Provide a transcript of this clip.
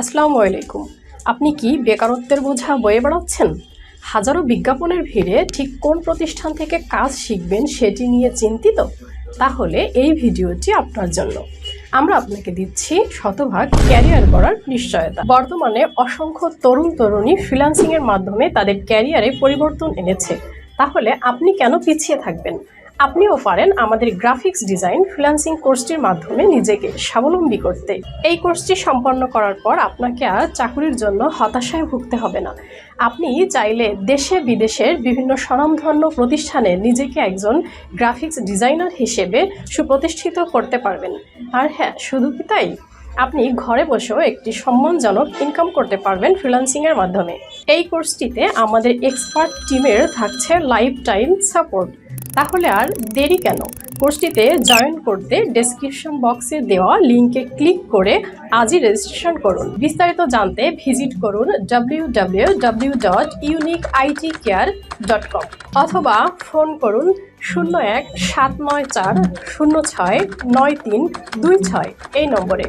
আসসালামু আলাইকুম। আপনি কি বেকারত্বের বোঝা বয়ে বেড়াচ্ছেন? হাজারো বিজ্ঞাপনের ভিড়ে ঠিক কোন প্রতিষ্ঠান থেকে কাজ শিখবেন সেটি নিয়ে চিন্তিত? তাহলে এই ভিডিওটি আপনার জন্য। আমরা আপনাকে দিচ্ছি শতভাগ ক্যারিয়ার গড়ার নিশ্চয়তা। বর্তমানে অসংখ্য তরুণ তরুণী ফ্রিল্যান্সিংয়ের মাধ্যমে তাদের ক্যারিয়ারে পরিবর্তন এনেছে। তাহলে আপনি কেন পিছিয়ে থাকবেন? আপনিও পারেন আমাদের গ্রাফিক্স ডিজাইন ফ্রিল্যান্সিং কোর্সটির মাধ্যমে নিজেকে স্বাবলম্বী করতে। এই কোর্সটি সম্পন্ন করার পর আপনাকে আর চাকরির জন্য হতাশায় ভুগতে হবে না। আপনি চাইলে দেশে বিদেশের বিভিন্ন স্বনামধন্য প্রতিষ্ঠানে নিজেকে একজন গ্রাফিক্স ডিজাইনার হিসেবে সুপ্রতিষ্ঠিত করতে পারবেন। আর হ্যাঁ, শুধু কি তাই, আপনি ঘরে বসেও একটি সম্মানজনক ইনকাম করতে পারবেন ফ্রিল্যান্সিংয়ের মাধ্যমে। এই কোর্সটিতে আমাদের এক্সপার্ট টিমের থাকছে লাইফ টাইম সাপোর্ট। তাহলে আর দেরি কেন? কোর্সটিতে জয়েন করতে ডেসক্রিপশন বক্সে দেওয়া লিঙ্কে ক্লিক করে আজই রেজিস্ট্রেশন করুন। বিস্তারিত জানতে ভিজিট করুন www.uniqueitcare.com অথবা ফোন করুন 01-794-06-9326 এই নম্বরে।